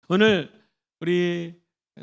오늘 우리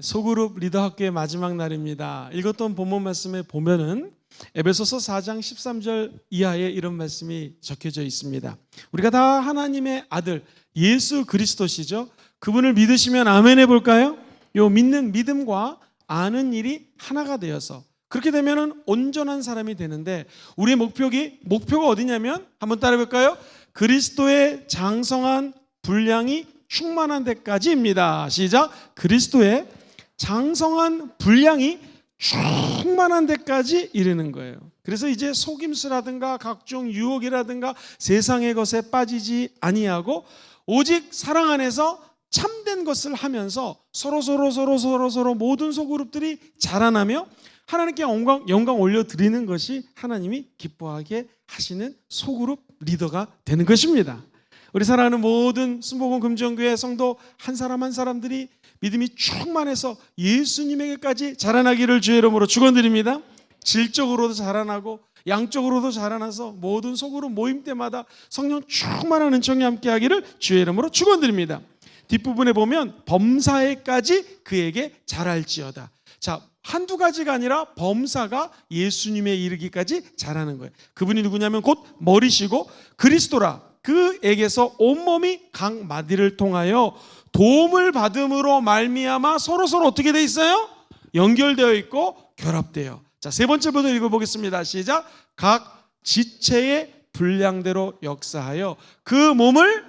소그룹 리더 학교의 마지막 날입니다. 읽었던 본문 말씀에 보면은 에베소서 4장 13절 이하에 이런 말씀이 적혀져 있습니다. 우리가 다 하나님의 아들 예수 그리스도시죠. 그분을 믿으시면 아멘 해볼까요? 요 믿는 믿음과 아는 일이 하나가 되어서 그렇게 되면은 온전한 사람이 되는데, 우리의 목표가 어디냐면 한번 따라해볼까요? 그리스도의 장성한 분량이 충만한 데까지입니다. 시작. 그리스도의 장성한 분량이 충만한 데까지 이르는 거예요. 그래서 이제 속임수라든가 각종 유혹이라든가 세상의 것에 빠지지 아니하고 오직 사랑 안에서 참된 것을 하면서 서로 모든 소그룹들이 자라나며 하나님께 영광 올려드리는 것이 하나님이 기뻐하게 하시는 소그룹 리더가 되는 것입니다. 우리 사랑하는 모든 순복음 금정교회 성도 한 사람 한 사람들이 믿음이 충만해서 예수님에게까지 자라나기를 주의 이름으로 축원드립니다. 질적으로도 자라나고 양적으로도 자라나서 모든 소그룹 모임 때마다 성령 충만한 은총이 함께하기를 주의 이름으로 축원드립니다. 뒷부분에 보면 범사에까지 그에게 자랄지어다. 자, 한두 가지가 아니라 범사가 예수님에 이르기까지 자라는 거예요. 그분이 누구냐면 곧 머리시고 그리스도라. 그에게서 온몸이 각 마디를 통하여 도움을 받음으로 말미암아 서로 어떻게 돼 있어요? 연결되어 있고 결합돼요. 자, 세 번째부터 읽어보겠습니다. 시작. 각 지체의 분량대로 역사하여 그 몸을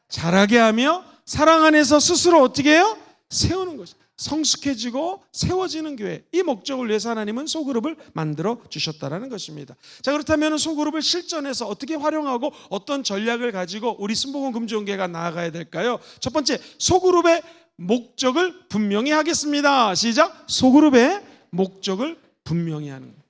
자라게 하며 사랑 안에서 스스로 어떻게 해요? 세우는 것이 성숙해지고 세워지는 교회, 이 목적을 위해서 하나님은 소그룹을 만들어 주셨다는 것입니다. 자, 그렇다면 소그룹을 실전에서 어떻게 활용하고 어떤 전략을 가지고 우리 순복음 금주교회가 나아가야 될까요? 첫 번째, 소그룹의 목적을 분명히 하겠습니다. 시작. 소그룹의 목적을 분명히 하는 거예요.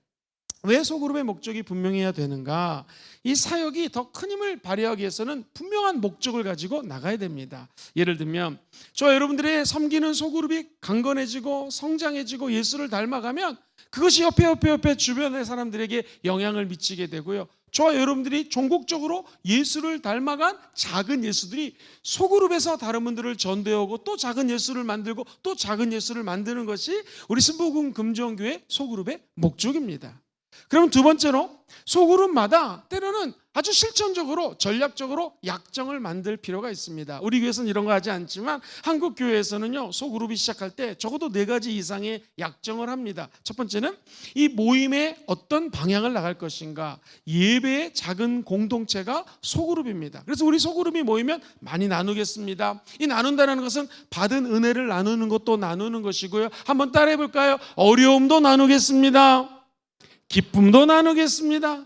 왜 소그룹의 목적이 분명해야 되는가? 이 사역이 더 큰 힘을 발휘하기 위해서는 분명한 목적을 가지고 나가야 됩니다. 예를 들면 저와 여러분들의 섬기는 소그룹이 강건해지고 성장해지고 예수를 닮아가면 그것이 옆에 주변의 사람들에게 영향을 미치게 되고요. 저와 여러분들이 종국적으로 예수를 닮아간 작은 예수들이 소그룹에서 다른 분들을 전도하고 또 작은 예수를 만들고 또 작은 예수를 만드는 것이 우리 순복음 금정교회 소그룹의 목적입니다. 그럼 두 번째로, 소그룹마다 때로는 아주 실천적으로 전략적으로 약정을 만들 필요가 있습니다. 우리 교회에서는 이런 거 하지 않지만 한국 교회에서는요, 소그룹이 시작할 때 적어도 4가지 이상의 약정을 합니다. 첫 번째는 이 모임의 어떤 방향을 나갈 것인가, 예배의 작은 공동체가 소그룹입니다. 그래서 우리 소그룹이 모이면 많이 나누겠습니다. 이 나눈다는 것은 받은 은혜를 나누는 것도 나누는 것이고요. 한번 따라해 볼까요? 어려움도 나누겠습니다. 기쁨도 나누겠습니다.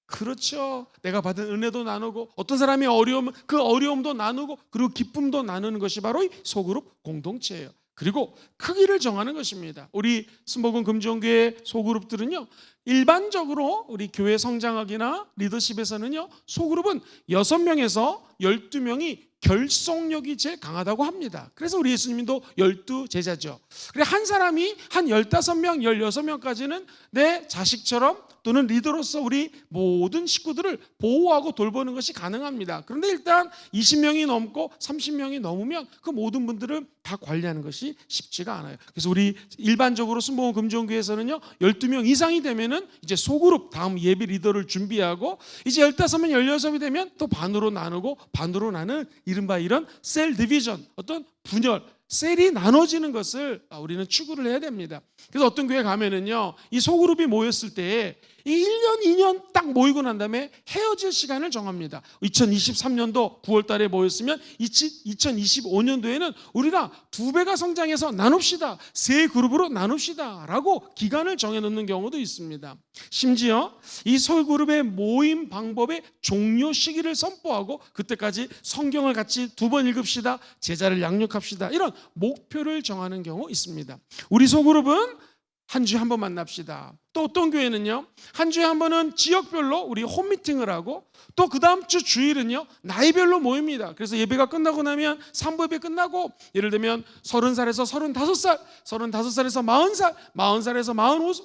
그렇죠. 내가 받은 은혜도 나누고 어떤 사람이 어려우면 그 어려움도 나누고 그리고 기쁨도 나누는 것이 바로 이 소그룹 공동체예요. 그리고 크기를 정하는 것입니다. 우리 순복음 금정교회 소그룹들은요, 일반적으로 우리 교회 성장학이나 리더십에서는요, 소그룹은 6명에서 12명이 결속력이 제일 강하다고 합니다. 그래서 우리 예수님도 12제자죠. 그래, 한 사람이 한 15명, 16명까지는 내 자식처럼 또는 리더로서 우리 모든 식구들을 보호하고 돌보는 것이 가능합니다. 그런데 일단 20명이 넘고 30명이 넘으면 그 모든 분들을 다 관리하는 것이 쉽지가 않아요. 그래서 우리 일반적으로 순복음 금정교회에서는요, 12명 이상이 되면은 이제 소그룹 다음 예배 리더를 준비하고 이제 15명, 16이 되면 또 반으로 나누고 반으로 나는 이른바 이런 셀 디비전, 어떤 분열, 셀이 나눠지는 것을 우리는 추구를 해야 됩니다. 그래서 어떤 교회 가면은요, 이 소그룹이 모였을 때 이 1년, 2년 딱 모이고 난 다음에 헤어질 시간을 정합니다. 2023년도 9월 달에 모였으면 2025년도에는 우리가 2배가 성장해서 나눕시다. 세 그룹으로 나눕시다. 라고 기간을 정해놓는 경우도 있습니다. 심지어 이 소그룹의 모임 방법의 종료 시기를 선포하고 그때까지 성경을 같이 2번 읽읍시다. 제자를 양육합시다. 이런 목표를 정하는 경우 있습니다. 우리 소그룹은 한 주에 한 번 만납시다. 또 어떤 교회는요, 한 주에 한 번은 지역별로 우리 홈미팅을 하고 또 그 다음 주 주일은요, 나이별로 모입니다. 그래서 예배가 끝나고 나면 3부 예배 끝나고 예를 들면 30살에서 35살, 35살에서 40살, 40살에서 45살,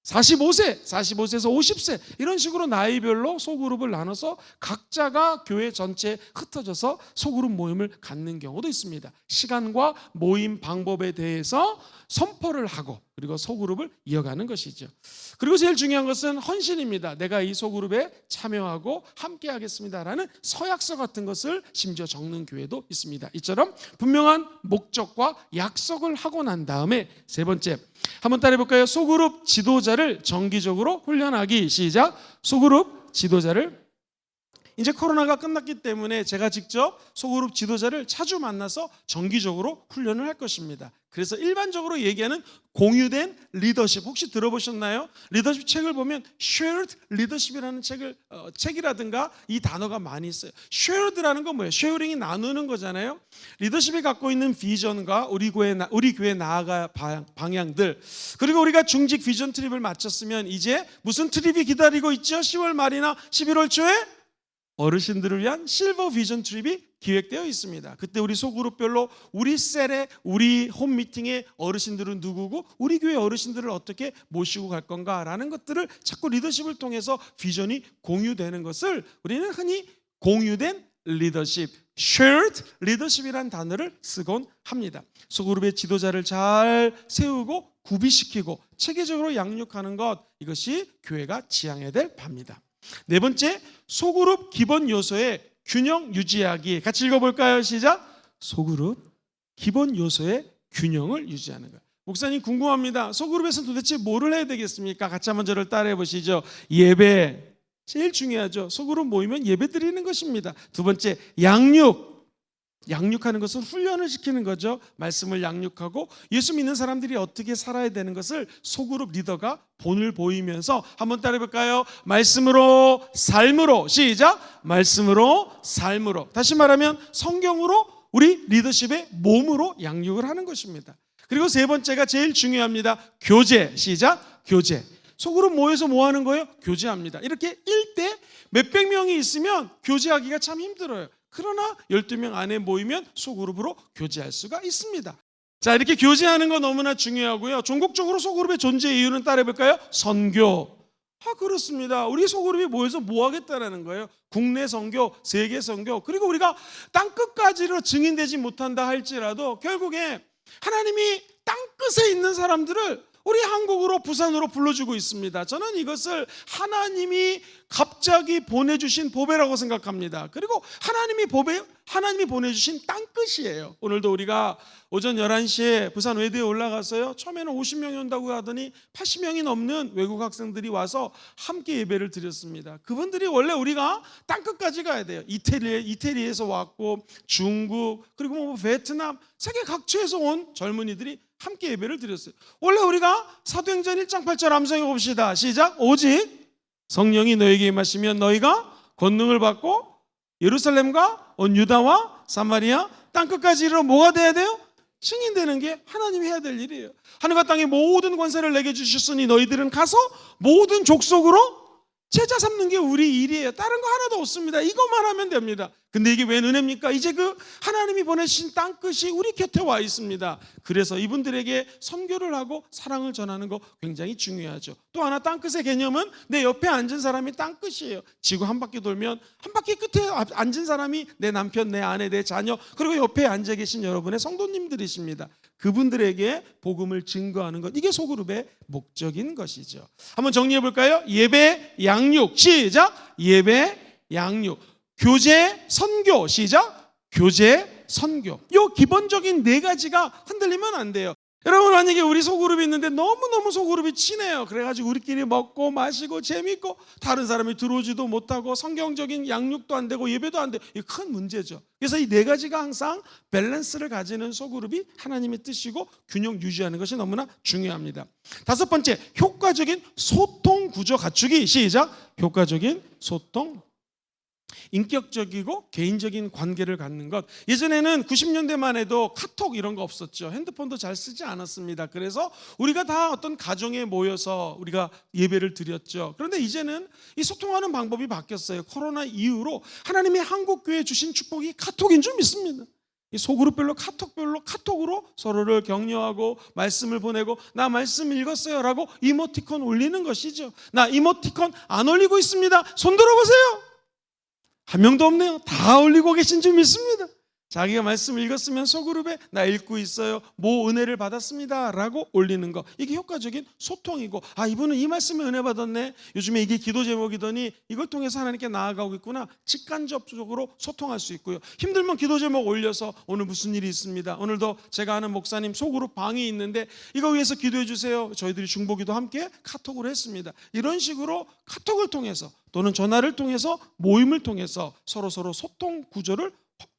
45세에서 50세 이런 식으로 나이별로 소그룹을 나눠서 각자가 교회 전체에 흩어져서 소그룹 모임을 갖는 경우도 있습니다. 시간과 모임 방법에 대해서 선포를 하고 그리고 소그룹을 이어가는 것이죠. 그리고 제일 중요한 것은 헌신입니다. 내가 이 소그룹에 참여하고 함께 하겠습니다라는 서약서 같은 것을 심지어 적는 교회도 있습니다. 이처럼 분명한 목적과 약속을 하고 난 다음에 세 번째, 한번 따라해 볼까요? 소그룹 지도자를 정기적으로 훈련하기. 시작. 소그룹 지도자를, 이제 코로나가 끝났기 때문에 제가 직접 소그룹 지도자를 자주 만나서 정기적으로 훈련을 할 것입니다. 그래서 일반적으로 얘기하는 공유된 리더십, 혹시 들어보셨나요? 리더십 책을 보면 shared leadership이라는 책이라든가 이 단어가 많이 있어요. shared라는 건 뭐예요? sharing이 나누는 거잖아요. 리더십이 갖고 있는 비전과 우리 교회 나아갈 방향들, 그리고 우리가 중직 비전 트립을 마쳤으면 이제 무슨 트립이 기다리고 있죠? 10월 말이나 11월 초에 어르신들을 위한 실버 비전 트립이 기획되어 있습니다. 그때 우리 소그룹별로 우리 셀에, 우리 홈 미팅에 어르신들은 누구고 우리 교회 어르신들을 어떻게 모시고 갈 건가라는 것들을 자꾸 리더십을 통해서 비전이 공유되는 것을 우리는 흔히 공유된 리더십, shared leadership이라는 단어를 쓰곤 합니다. 소그룹의 지도자를 잘 세우고 구비시키고 체계적으로 양육하는 것, 이것이 교회가 지향해야 될 바입니다. 네 번째, 소그룹 기본 요소의 균형 유지하기. 같이 읽어볼까요? 시작. 소그룹 기본 요소의 균형을 유지하는 것. 목사님 궁금합니다. 소그룹에서 도대체 뭐를 해야 되겠습니까? 같이 한번 저를 따라해 보시죠. 예배, 제일 중요하죠. 소그룹 모이면 예배 드리는 것입니다. 두 번째, 양육하는 것은 훈련을 시키는 거죠. 말씀을 양육하고 예수 믿는 사람들이 어떻게 살아야 되는 것을 소그룹 리더가 본을 보이면서, 한번 따라해 볼까요? 말씀으로 삶으로. 시작. 말씀으로 삶으로. 다시 말하면 성경으로 우리 리더십의 몸으로 양육을 하는 것입니다. 그리고 세 번째가 제일 중요합니다. 교제. 시작. 교제. 소그룹 모여서 뭐 하는 거예요? 교제합니다. 이렇게 1대 몇백 명이 있으면 교제하기가 참 힘들어요. 그러나 12명 안에 모이면 소그룹으로 교제할 수가 있습니다. 자, 이렇게 교제하는 거 너무나 중요하고요. 종국적으로 소그룹의 존재 이유는 따라해볼까요? 선교. 그렇습니다. 우리 소그룹이 모여서 뭐 하겠다라는 거예요? 국내 선교, 세계 선교, 그리고 우리가 땅끝까지로 증인되지 못한다 할지라도 결국에 하나님이 땅끝에 있는 사람들을 우리 한국으로, 부산으로 불러주고 있습니다. 저는 이것을 하나님이 갑자기 보내주신 보배라고 생각합니다. 그리고 하나님이 보내주신 땅끝이에요. 오늘도 우리가 오전 11시에 부산 외대에 올라가서요, 처음에는 50명이 온다고 하더니 80명이 넘는 외국 학생들이 와서 함께 예배를 드렸습니다. 그분들이 원래 우리가 땅끝까지 가야 돼요. 이태리에서 왔고, 중국, 그리고 뭐 베트남, 세계 각처에서 온 젊은이들이 함께 예배를 드렸어요. 원래 우리가 사도행전 1장 8절 암송해 봅시다. 시작. 오직 성령이 너에게 임하시면 너희가 권능을 받고 예루살렘과 온 유다와 사마리아 땅끝까지 이르러 뭐가 돼야 돼요? 증인되는 게 하나님이 해야 될 일이에요. 하늘과 땅의 모든 권세를 내게 주셨으니 너희들은 가서 모든 족속으로 제자 삼는 게 우리 일이에요. 다른 거 하나도 없습니다. 이것만 하면 됩니다. 근데 이게 왜 은혜입니까? 이제 그 하나님이 보내신 땅끝이 우리 곁에 와 있습니다. 그래서 이분들에게 선교를 하고 사랑을 전하는 거 굉장히 중요하죠. 또 하나, 땅끝의 개념은 내 옆에 앉은 사람이 땅끝이에요. 지구 한 바퀴 돌면 한 바퀴 끝에 앉은 사람이 내 남편, 내 아내, 내 자녀, 그리고 옆에 앉아 계신 여러분의 성도님들이십니다. 그분들에게 복음을 증거하는 것, 이게 소그룹의 목적인 것이죠. 한번 정리해 볼까요? 예배, 양육. 시작. 예배, 양육. 교제, 선교. 시작. 교제, 선교. 이 기본적인 네 가지가 흔들리면 안 돼요. 여러분, 만약에 우리 소그룹이 있는데 너무너무 소그룹이 친해요. 그래가지고 우리끼리 먹고 마시고 재밌고 다른 사람이 들어오지도 못하고 성경적인 양육도 안 되고 예배도 안 되고, 이게 큰 문제죠. 그래서 이 네 가지가 항상 밸런스를 가지는 소그룹이 하나님의 뜻이고 균형 유지하는 것이 너무나 중요합니다. 다섯 번째, 효과적인 소통 구조 갖추기. 시작. 효과적인 소통. 인격적이고 개인적인 관계를 갖는 것. 예전에는 90년대만 해도 카톡 이런 거 없었죠. 핸드폰도 잘 쓰지 않았습니다. 그래서 우리가 다 어떤 가정에 모여서 우리가 예배를 드렸죠. 그런데 이제는 이 소통하는 방법이 바뀌었어요. 코로나 이후로 하나님이 한국교회에 주신 축복이 카톡인 줄 믿습니다. 이 소그룹별로 카톡으로 서로를 격려하고 말씀을 보내고 나 말씀 읽었어요 라고 이모티콘 올리는 것이죠. 나 이모티콘 안 올리고 있습니다. 손 들어보세요. 한 명도 없네요. 다 올리고 계신 줄 믿습니다. 자기가 말씀 읽었으면 소그룹에 나 읽고 있어요, 뭐 은혜를 받았습니다 라고 올리는 거, 이게 효과적인 소통이고, 이분은 이 말씀에 은혜 받았네, 요즘에 이게 기도 제목이더니 이걸 통해서 하나님께 나아가고 있구나, 직간접적으로 소통할 수 있고요. 힘들면 기도 제목 올려서 오늘 무슨 일이 있습니다, 오늘도 제가 아는 목사님 소그룹 방이 있는데 이거 위해서 기도해 주세요, 저희들이 중보기도 함께 카톡으로 했습니다. 이런 식으로 카톡을 통해서 또는 전화를 통해서 모임을 통해서 서로 소통 구조를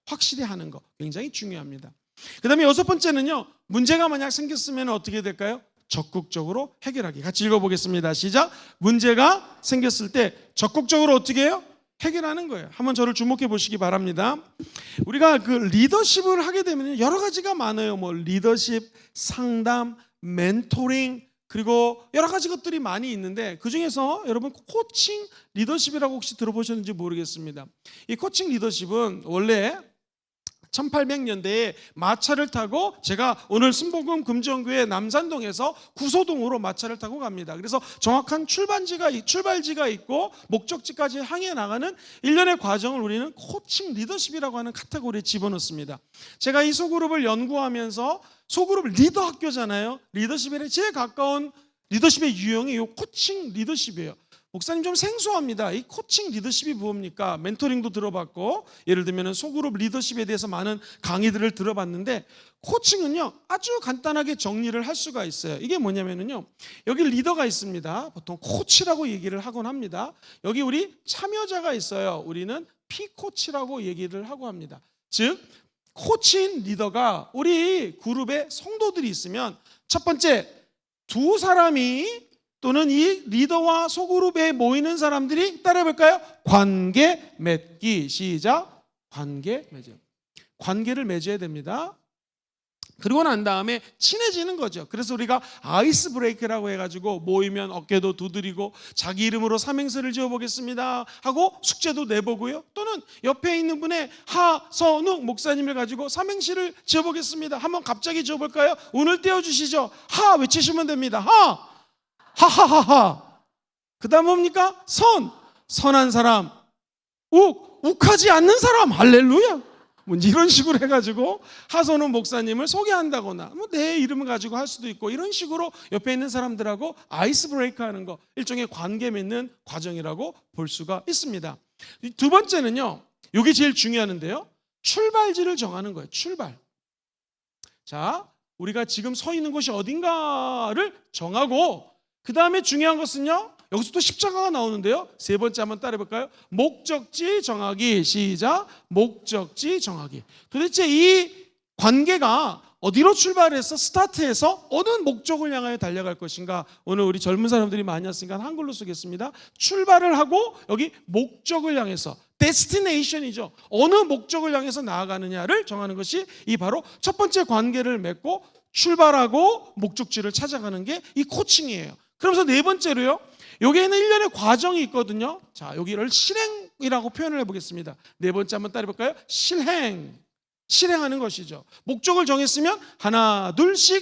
확실히 하는 거 굉장히 중요합니다. 그 다음에 6번째는요, 문제가 만약 생겼으면 어떻게 될까요? 적극적으로 해결하기. 같이 읽어보겠습니다. 시작. 문제가 생겼을 때 적극적으로 어떻게 해요? 해결하는 거예요. 한번 저를 주목해 보시기 바랍니다. 우리가 그 리더십을 하게 되면 여러 가지가 많아요. 뭐 리더십, 상담, 멘토링, 그리고 여러 가지 것들이 많이 있는데 그 중에서 여러분 코칭 리더십이라고 혹시 들어보셨는지 모르겠습니다. 이 코칭 리더십은 원래 1800년대에 마차를 타고, 제가 오늘 순복음 금정교회 남산동에서 구소동으로 마차를 타고 갑니다. 그래서 정확한 출발지가 있고 목적지까지 향해 나가는 일련의 과정을 우리는 코칭 리더십이라고 하는 카테고리에 집어넣습니다. 제가 이 소그룹을 연구하면서, 소그룹 리더 학교잖아요. 리더십에 제일 가까운 리더십의 유형이 이 코칭 리더십이에요. 목사님 좀 생소합니다. 이 코칭 리더십이 뭡니까? 멘토링도 들어봤고, 예를 들면 소그룹 리더십에 대해서 많은 강의들을 들어봤는데, 코칭은요 아주 간단하게 정리를 할 수가 있어요. 이게 뭐냐면요, 여기 리더가 있습니다. 보통 코치라고 얘기를 하곤 합니다. 여기 우리 참여자가 있어요. 우리는 P코치라고 얘기를 하고 합니다. 즉 코치인 리더가 우리 그룹에 성도들이 있으면, 첫 번째, 두 사람이 또는 이 리더와 소그룹에 모이는 사람들이 따라해볼까요? 관계 맺기. 시작. 관계 맺어요. 관계를 맺어야 됩니다. 그리고 난 다음에 친해지는 거죠. 그래서 우리가 아이스 브레이크라고 해가지고 모이면 어깨도 두드리고 자기 이름으로 삼행시를 지어보겠습니다 하고 숙제도 내보고요. 또는 옆에 있는 분의 하선욱 목사님을 가지고 삼행시를 지어보겠습니다. 한번 갑자기 지어볼까요? 운을 띄워주시죠. 하 외치시면 됩니다. 하하하하. 그 다음 뭡니까? 선한 사람. 욱하지 않는 사람. 할렐루야. 뭐 이런 식으로 해가지고 하선우 목사님을 소개한다거나, 뭐 내 이름을 가지고 할 수도 있고, 이런 식으로 옆에 있는 사람들하고 아이스 브레이크 하는 거, 일종의 관계 맺는 과정이라고 볼 수가 있습니다. 두 번째는요, 이게 제일 중요한데요, 출발지를 정하는 거예요. 출발. 자, 우리가 지금 서 있는 곳이 어딘가를 정하고, 그 다음에 중요한 것은요, 여기서 또 십자가가 나오는데요, 세 번째 한번 따라해볼까요? 목적지 정하기. 시작. 목적지 정하기. 도대체 이 관계가 어디로 출발해서 스타트해서 어느 목적을 향하여 달려갈 것인가. 오늘 우리 젊은 사람들이 많이 왔으니까 한글로 쓰겠습니다. 출발을 하고 여기 목적을 향해서, 데스티네이션이죠. 어느 목적을 향해서 나아가느냐를 정하는 것이 이 바로 첫 번째 관계를 맺고 출발하고 목적지를 찾아가는 게 이 코칭이에요. 그러면서 네 번째로요, 여기에는 일련의 과정이 있거든요. 자, 여기를 실행이라고 표현을 해보겠습니다. 네 번째 한번 따라해볼까요? 실행하는 것이죠. 목적을 정했으면 하나 둘씩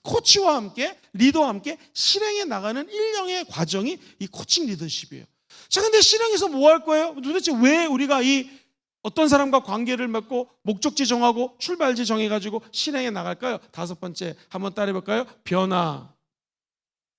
코치와 함께, 리더와 함께 실행해 나가는 일련의 과정이 이 코칭 리더십이에요. 자, 근데 실행해서 뭐 할 거예요? 도대체 왜 우리가 이 어떤 사람과 관계를 맺고 목적지 정하고 출발지 정해가지고 실행해 나갈까요? 다섯 번째 한번 따라해볼까요? 변화.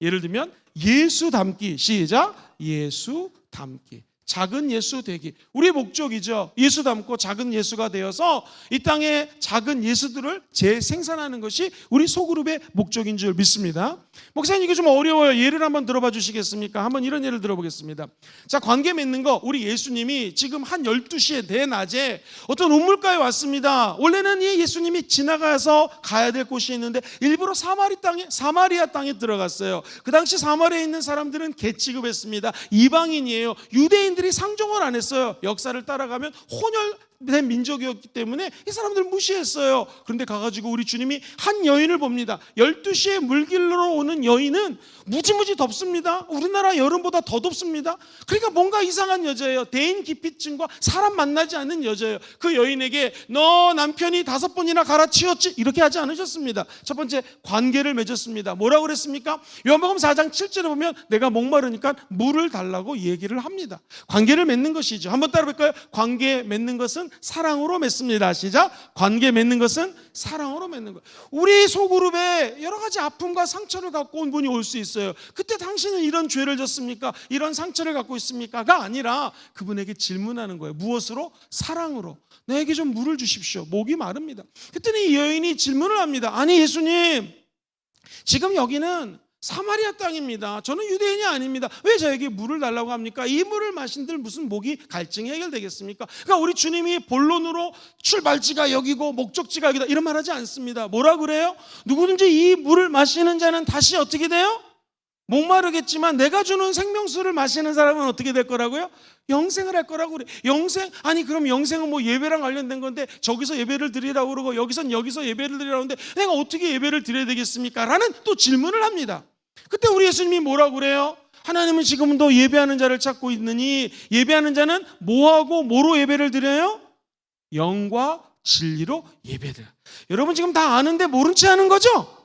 예를 들면 예수 닮기. 시작. 예수 닮기. 작은 예수 되기. 우리의 목적이죠. 예수 닮고 작은 예수가 되어서 이 땅에 작은 예수들을 재생산하는 것이 우리 소그룹의 목적인 줄 믿습니다. 목사님, 이게 좀 어려워요. 예를 한번 들어봐 주시겠습니까? 한번 이런 예를 들어보겠습니다. 자, 관계 맺는 거, 우리 예수님이 지금 한 12시에 대낮에 어떤 우물가에 왔습니다. 원래는 이 예수님이 지나가서 가야 될 곳이 있는데 일부러 사마리아 땅에 들어갔어요. 그 당시 사마리아에 있는 사람들은 개 취급했습니다. 이방인이에요. 유대인들이 상종을 안 했어요. 역사를 따라가면 혼혈 된 민족이었기 때문에 이 사람들 무시했어요. 그런데 가가지고 우리 주님이 한 여인을 봅니다. 12시에 물길로 오는 여인은 무지무지 덥습니다. 우리나라 여름보다 더 덥습니다. 그러니까 뭔가 이상한 여자예요. 대인 기피증과 사람 만나지 않는 여자예요. 그 여인에게 너 남편이 5번이나 갈아치웠지? 이렇게 하지 않으셨습니다. 첫 번째, 관계를 맺었습니다. 뭐라고 그랬습니까? 요한복음 4장 7절에 보면 내가 목마르니까 물을 달라고 얘기를 합니다. 관계를 맺는 것이죠. 한번 따라 볼까요? 관계 맺는 것은 사랑으로 맺습니다. 시작. 관계 맺는 것은 사랑으로 맺는 것. 우리 소그룹에 여러 가지 아픔과 상처를 갖고 온 분이 올 수 있어요. 그때 당신은 이런 죄를 졌습니까? 이런 상처를 갖고 있습니까?가 아니라 그분에게 질문하는 거예요. 무엇으로? 사랑으로. 나에게 좀 물을 주십시오. 목이 마릅니다. 그때는 이 여인이 질문을 합니다. 아니 예수님, 지금 여기는 사마리아 땅입니다. 저는 유대인이 아닙니다. 왜 저에게 물을 달라고 합니까? 이 물을 마신들 무슨 목이 갈증이 해결되겠습니까? 그러니까 우리 주님이 본론으로 출발지가 여기고 목적지가 여기다 이런 말 하지 않습니다. 뭐라 그래요? 누구든지 이 물을 마시는 자는 다시 어떻게 돼요? 목마르겠지만 내가 주는 생명수를 마시는 사람은 어떻게 될 거라고요? 영생을 할 거라고 그래. 영생? 아니 그럼 영생은 뭐 예배랑 관련된 건데 저기서 예배를 드리라고 그러고 여기서 예배를 드리라고 하는데 내가 어떻게 예배를 드려야 되겠습니까? 라는 또 질문을 합니다. 그때 우리 예수님이 뭐라고 그래요? 하나님은 지금도 예배하는 자를 찾고 있느니 예배하는 자는 뭐하고 뭐로 예배를 드려요? 영과 진리로 예배드려. 여러분 지금 다 아는데 모른 채 하는 거죠?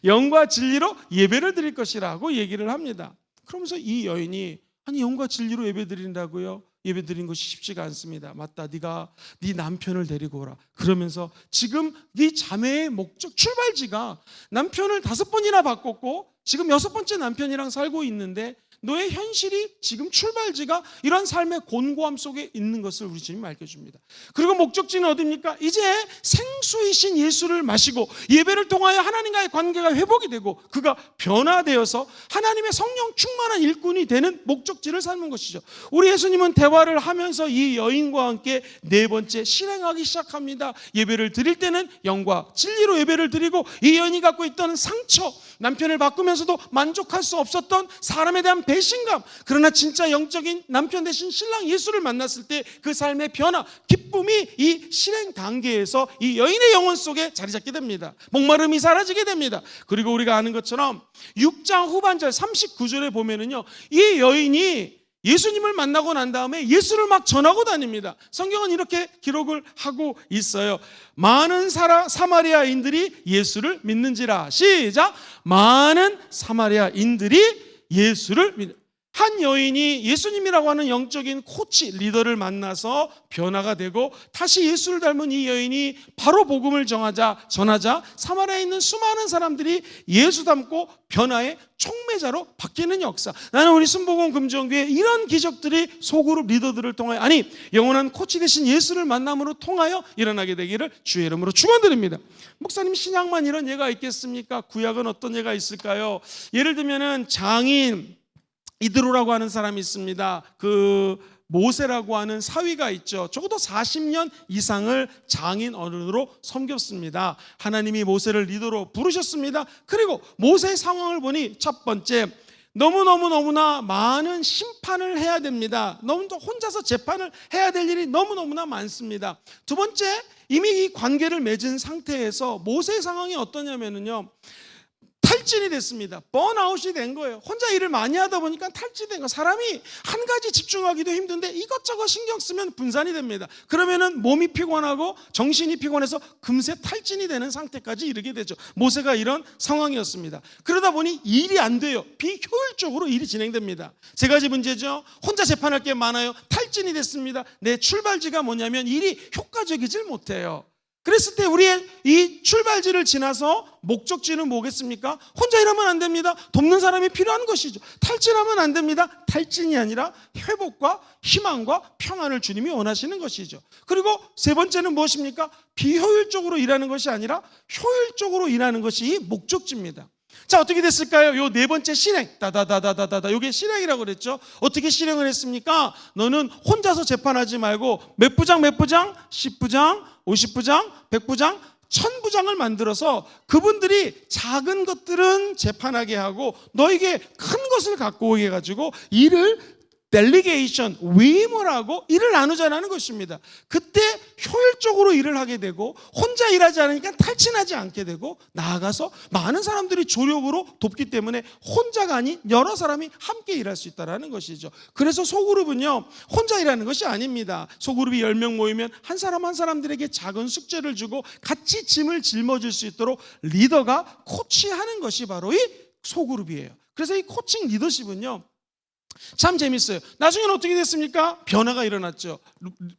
영과 진리로 예배를 드릴 것이라고 얘기를 합니다. 그러면서 이 여인이 아니 영과 진리로 예배 드린다고요? 예배 드린 것이 쉽지가 않습니다. 맞다, 네가 네 남편을 데리고 오라. 그러면서 지금 네 자매의 목적 출발지가 남편을 5번이나 바꿨고 지금 6번째 남편이랑 살고 있는데 너의 현실이 지금 출발지가 이런 삶의 곤고함 속에 있는 것을 우리 주님이 알려줍니다. 그리고 목적지는 어디입니까? 이제 생수이신 예수를 마시고 예배를 통하여 하나님과의 관계가 회복이 되고 그가 변화되어서 하나님의 성령 충만한 일꾼이 되는 목적지를 삼는 것이죠. 우리 예수님은 대화를 하면서 이 여인과 함께 4번째 실행하기 시작합니다. 예배를 드릴 때는 영과 진리로 예배를 드리고 이 여인이 갖고 있던 상처, 남편을 바꾸면서도 만족할 수 없었던 사람에 대한 배신감, 그러나 진짜 영적인 남편 대신 신랑 예수를 만났을 때 그 삶의 변화, 기쁨이 이 실행 단계에서 이 여인의 영혼 속에 자리 잡게 됩니다. 목마름이 사라지게 됩니다. 그리고 우리가 아는 것처럼 6장 후반절 39절에 보면은요, 이 여인이 예수님을 만나고 난 다음에 예수를 막 전하고 다닙니다. 성경은 이렇게 기록을 하고 있어요. 많은 사마리아인들이 예수를 믿는지라. 시작. 많은 사마리아인들이 예수를 믿는. 한 여인이 예수님이라고 하는 영적인 코치, 리더를 만나서 변화가 되고 다시 예수를 닮은 이 여인이 바로 복음을 전하자 사마리아에 있는 수많은 사람들이 예수 닮고 변화의 촉매자로 바뀌는 역사. 나는 우리 순복음 금정교회 이런 기적들이 소그룹 리더들을 통하여, 아니 영원한 코치 되신 예수를 만남으로 통하여 일어나게 되기를 주의 이름으로 축원드립니다. 목사님, 신약만 이런 예가 있겠습니까? 구약은 어떤 예가 있을까요? 예를 들면은 장인 이드로라고 하는 사람이 있습니다. 그 모세라고 하는 사위가 있죠. 적어도 40년 이상을 장인 어른으로 섬겼습니다. 하나님이 모세를 리더로 부르셨습니다. 그리고 모세의 상황을 보니 첫 번째, 너무나 많은 심판을 해야 됩니다. 너무 혼자서 재판을 해야 될 일이 너무나 많습니다. 두 번째, 이미 이 관계를 맺은 상태에서 모세의 상황이 어떠냐면요, 탈진이 됐습니다. 번아웃이 된 거예요. 혼자 일을 많이 하다 보니까 탈진된 거. 사람이 한 가지 집중하기도 힘든데 이것저것 신경 쓰면 분산이 됩니다. 그러면은 몸이 피곤하고 정신이 피곤해서 금세 탈진이 되는 상태까지 이르게 되죠. 모세가 이런 상황이었습니다. 그러다 보니 일이 안 돼요. 비효율적으로 일이 진행됩니다. 세 가지 문제죠. 혼자 재판할 게 많아요. 탈진이 됐습니다. 내 출발지가 뭐냐면 일이 효과적이질 못해요. 그랬을 때 우리의 이 출발지를 지나서 목적지는 뭐겠습니까? 혼자 일하면 안 됩니다. 돕는 사람이 필요한 것이죠. 탈진하면 안 됩니다. 탈진이 아니라 회복과 희망과 평안을 주님이 원하시는 것이죠. 그리고 세 번째는 무엇입니까? 비효율적으로 일하는 것이 아니라 효율적으로 일하는 것이 목적지입니다. 자, 어떻게 됐을까요? 요 4번째 실행, 요게 실행이라고 그랬죠. 어떻게 실행을 했습니까? 너는 혼자서 재판하지 말고 몇 부장, 10부장, 50부장, 100부장, 1000부장을 만들어서 그분들이 작은 것들은 재판하게 하고 너에게 큰 것을 갖고 오게 해가지고 일을 델리게이션, 위임을 하고 일을 나누자는 것입니다. 그때 효율적으로 일을 하게 되고 혼자 일하지 않으니까 탈진하지 않게 되고 나아가서 많은 사람들이 조력으로 돕기 때문에 혼자가 아닌 여러 사람이 함께 일할 수 있다는 것이죠. 그래서 소그룹은요, 혼자 일하는 것이 아닙니다. 소그룹이 10명 모이면 한 사람 한 사람들에게 작은 숙제를 주고 같이 짐을 짊어질 수 있도록 리더가 코치하는 것이 바로 이 소그룹이에요. 그래서 이 코칭 리더십은요, 참 재밌어요. 나중에는 어떻게 됐습니까? 변화가 일어났죠.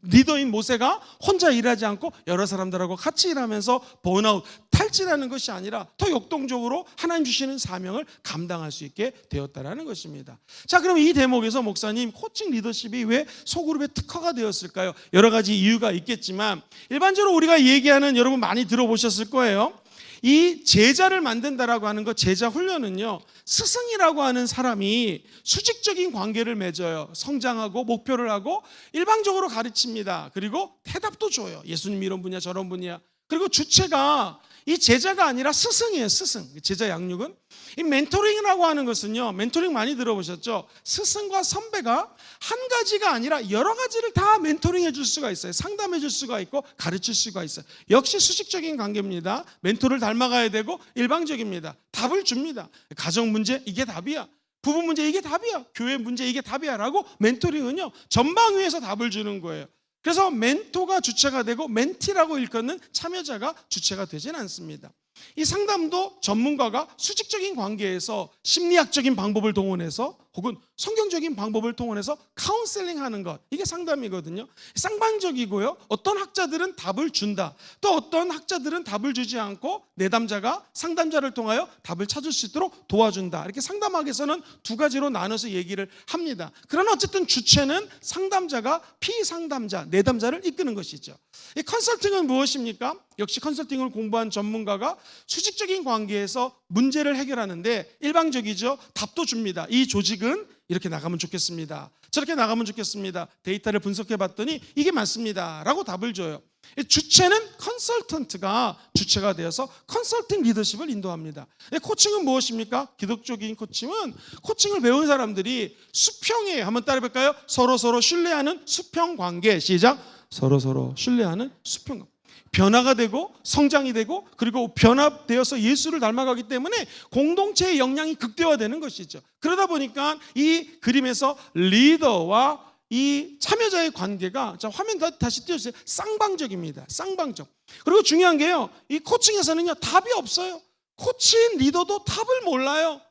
리더인 모세가 혼자 일하지 않고 여러 사람들하고 같이 일하면서 번아웃, 탈진하는 것이 아니라 더 역동적으로 하나님 주시는 사명을 감당할 수 있게 되었다는 것입니다. 자, 그럼 이 대목에서 목사님, 코칭 리더십이 왜 소그룹의 특화가 되었을까요? 여러 가지 이유가 있겠지만 일반적으로 우리가 얘기하는, 여러분 많이 들어보셨을 거예요. 이 제자를 만든다라고 하는 것, 제자 훈련은요, 스승이라고 하는 사람이 수직적인 관계를 맺어요. 성장하고 목표를 하고 일방적으로 가르칩니다. 그리고 대답도 줘요. 예수님 이런 분이야 저런 분이야. 그리고 주체가 이 제자가 아니라 스승이에요. 스승. 제자 양육은. 이 멘토링이라고 하는 것은요, 멘토링 많이 들어보셨죠? 스승과 선배가 한 가지가 아니라 여러 가지를 다 멘토링해 줄 수가 있어요. 상담해 줄 수가 있고 가르칠 수가 있어요. 역시 수직적인 관계입니다. 멘토를 닮아가야 되고 일방적입니다. 답을 줍니다. 가정 문제 이게 답이야. 부부 문제 이게 답이야. 교회 문제 이게 답이야 라고 멘토링은요, 전방위에서 답을 주는 거예요. 그래서 멘토가 주체가 되고 멘티라고 일컫는 참여자가 주체가 되진 않습니다. 이 상담도 전문가가 수직적인 관계에서 심리학적인 방법을 동원해서 혹은 성경적인 방법을 통해서 카운셀링 하는 것, 이게 상담이거든요. 쌍방적이고요. 어떤 학자들은 답을 준다. 또 어떤 학자들은 답을 주지 않고 내담자가 상담자를 통하여 답을 찾을 수 있도록 도와준다. 이렇게 상담학에서는 두 가지로 나눠서 얘기를 합니다. 그러나 어쨌든 주체는 상담자가 피상담자, 내담자를 이끄는 것이죠. 이 컨설팅은 무엇입니까? 역시 컨설팅을 공부한 전문가가 수직적인 관계에서 문제를 해결하는데 일방적이죠. 답도 줍니다. 이 조직은 이렇게 나가면 좋겠습니다. 저렇게 나가면 좋겠습니다. 데이터를 분석해 봤더니 이게 맞습니다 라고 답을 줘요. 주체는 컨설턴트가 주체가 되어서 컨설팅 리더십을 인도합니다. 코칭은 무엇입니까? 기독적인 코칭을 배운 사람들이 수평이에요. 한번 따라해 볼까요? 서로 신뢰하는 수평 관계. 시작. 서로 신뢰하는 수평 관계. 변화가 되고 성장이 되고 그리고 변화되어서 예수를 닮아가기 때문에 공동체의 역량이 극대화되는 것이죠. 그러다 보니까 이 그림에서 리더와 이 참여자의 관계가, 자, 화면 다시 띄워주세요. 쌍방적입니다. 쌍방적. 그리고 중요한 게요, 이 코칭에서는요, 답이 없어요. 코칭 리더도 답을 몰라요.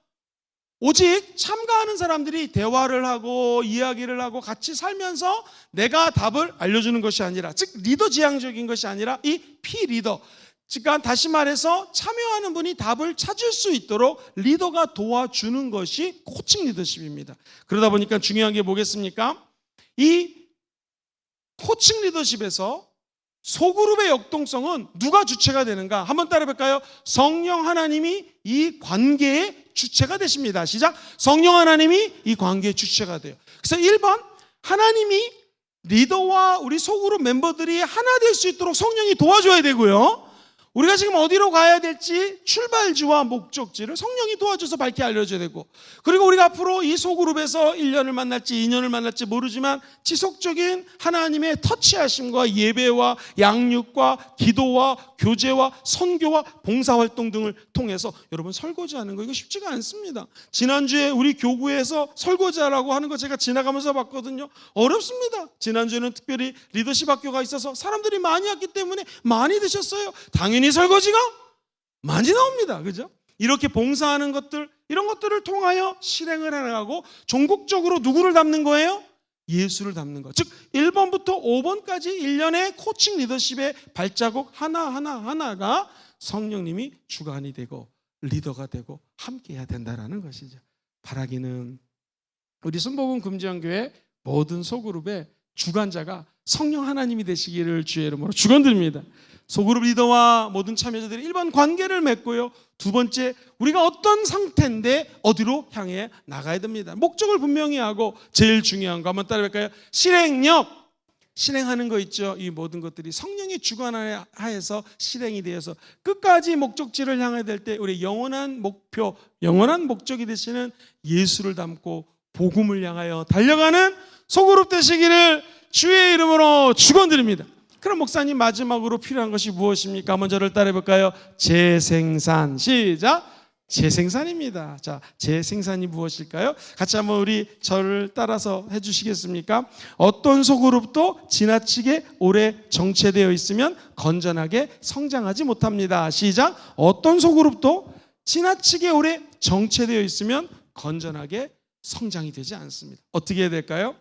오직 참가하는 사람들이 대화를 하고 이야기를 하고 같이 살면서 내가 답을 알려주는 것이 아니라, 즉 리더 지향적인 것이 아니라 이 피리더, 즉 다시 말해서 참여하는 분이 답을 찾을 수 있도록 리더가 도와주는 것이 코칭 리더십입니다. 그러다 보니까 중요한 게 뭐겠습니까? 이 코칭 리더십에서 소그룹의 역동성은 누가 주체가 되는가? 한번 따라해볼까요? 성령 하나님이 이 관계의 주체가 되십니다. 시작. 성령 하나님이 이 관계의 주체가 돼요. 그래서 1번, 하나님이 리더와 우리 소그룹 멤버들이 하나 될 수 있도록 성령이 도와줘야 되고요. 우리가 지금 어디로 가야 될지 출발지와 목적지를 성령이 도와줘서 밝히 알려줘야 되고, 그리고 우리가 앞으로 이 소그룹에서 1년을 만날지 2년을 만날지 모르지만 지속적인 하나님의 터치하심과 예배와 양육과 기도와 교제와 선교와 봉사활동 등을 통해서 여러분 설거지하는 거 이거 쉽지가 않습니다. 지난주에 우리 교구에서 설거지하라고 하는 거 제가 지나가면서 봤거든요. 어렵습니다. 지난주에는 특별히 리더십 학교가 있어서 사람들이 많이 왔기 때문에 많이 드셨어요. 당연히 설거지가 많이 나옵니다. 그죠? 이렇게 봉사하는 것들, 이런 것들을 통하여 실행을 해나가고 종국적으로 누구를 담는 거예요? 예수를 담는 것. 즉 1번부터 5번까지 1년의 코칭 리더십의 발자국 하나가 성령님이 주관이 되고 리더가 되고 함께 해야 된다는 것이죠. 바라기는 우리 순복음 금지연교회 모든 소그룹의 주관자가 성령 하나님이 되시기를 주의 이름으로 축원드립니다. 소그룹 리더와 모든 참여자들이 1번 관계를 맺고요. 2번째, 우리가 어떤 상태인데 어디로 향해 나가야 됩니다. 목적을 분명히 하고 제일 중요한 거 한번 따라해볼까요? 실행력. 실행하는 거 있죠. 이 모든 것들이 성령의 주관하에서 실행이 되어서 끝까지 목적지를 향해 될 때 우리 영원한 목표, 영원한 목적이 되시는 예수를 담고 복음을 향하여 달려가는 소그룹 되시기를 주의 이름으로 축원드립니다. 그럼 목사님, 마지막으로 필요한 것이 무엇입니까? 한번 저를 따라해 볼까요? 재생산. 시작. 재생산입니다. 자, 재생산이 무엇일까요? 같이 한번 우리 저를 따라서 해주시겠습니까? 어떤 소그룹도 지나치게 오래 정체되어 있으면 건전하게 성장하지 못합니다. 시작. 어떤 소그룹도 지나치게 오래 정체되어 있으면 건전하게 성장이 되지 않습니다. 어떻게 해야 될까요?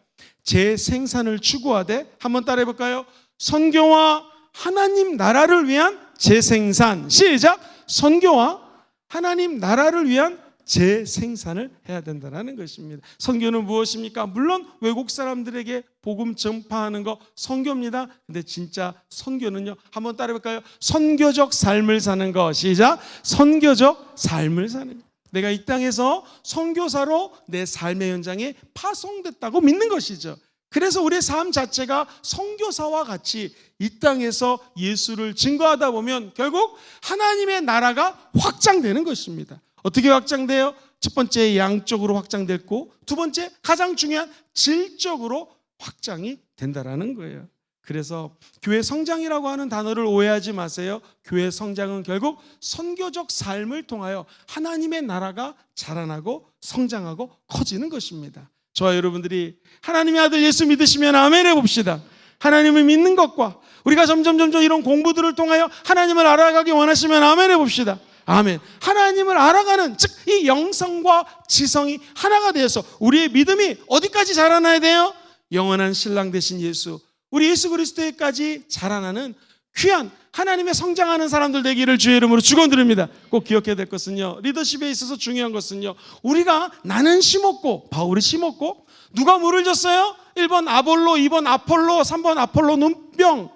재생산을 추구하되, 한번 따라해 볼까요? 선교와 하나님 나라를 위한 재생산. 시작. 선교와 하나님 나라를 위한 재생산을 해야 된다는 것입니다. 선교는 무엇입니까? 물론 외국 사람들에게 복음 전파하는 거 선교입니다. 근데 진짜 선교는요, 한번 따라해 볼까요? 선교적 삶을 사는 거. 시작. 선교적 삶을 사는 거. 내가 이 땅에서 선교사로 내 삶의 현장에 파송됐다고 믿는 것이죠. 그래서 우리의 삶 자체가 선교사와 같이 이 땅에서 예수를 증거하다 보면 결국 하나님의 나라가 확장되는 것입니다. 어떻게 확장돼요? 첫 번째, 양적으로 확장됐고, 두 번째, 가장 중요한 질적으로 확장이 된다라는 거예요. 그래서 교회 성장이라고 하는 단어를 오해하지 마세요. 교회 성장은 결국 선교적 삶을 통하여 하나님의 나라가 자라나고 성장하고 커지는 것입니다. 저와 여러분들이 하나님의 아들 예수 믿으시면 아멘 해봅시다. 하나님을 믿는 것과 우리가 점점 이런 공부들을 통하여 하나님을 알아가기 원하시면 아멘 해봅시다. 아멘. 하나님을 알아가는, 즉 이 영성과 지성이 하나가 되어서 우리의 믿음이 어디까지 자라나야 돼요? 영원한 신랑 되신 예수, 우리 예수 그리스도에까지 자라나는 귀한 하나님의 성장하는 사람들 되기를 주의 이름으로 축원드립니다. 꼭 기억해야 될 것은요, 리더십에 있어서 중요한 것은요, 우리가 나는 심었고, 바울이 심었고, 누가 물을 줬어요? 1번 아볼로, 2번 아폴로, 3번 아폴로 눈병.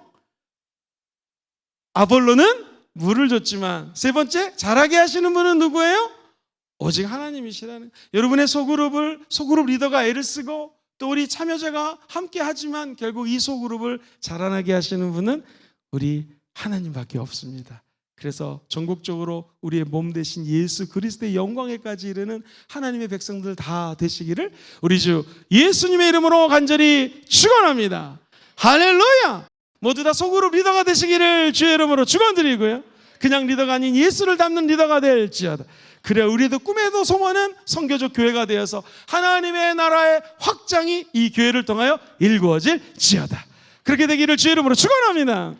아볼로는 물을 줬지만 세 번째, 자라게 하시는 분은 누구예요? 오직 하나님이시라는. 여러분의 소그룹 리더가 애를 쓰고 또 우리 참여자가 함께 하지만 결국 이 소그룹을 자라나게 하시는 분은 우리 하나님밖에 없습니다. 그래서 전국적으로 우리의 몸 대신 예수 그리스도의 영광에까지 이르는 하나님의 백성들 다 되시기를 우리 주 예수님의 이름으로 간절히 축원합니다. 할렐루야. 모두 다 소그룹 리더가 되시기를 주의 이름으로 축원드리고요, 그냥 리더가 아닌 예수를 닮는 리더가 될지어다. 그래 우리도 꿈에도 소원은 선교적 교회가 되어서 하나님의 나라의 확장이 이 교회를 통하여 일구어질지어다. 그렇게 되기를 주의 이름으로 축원합니다.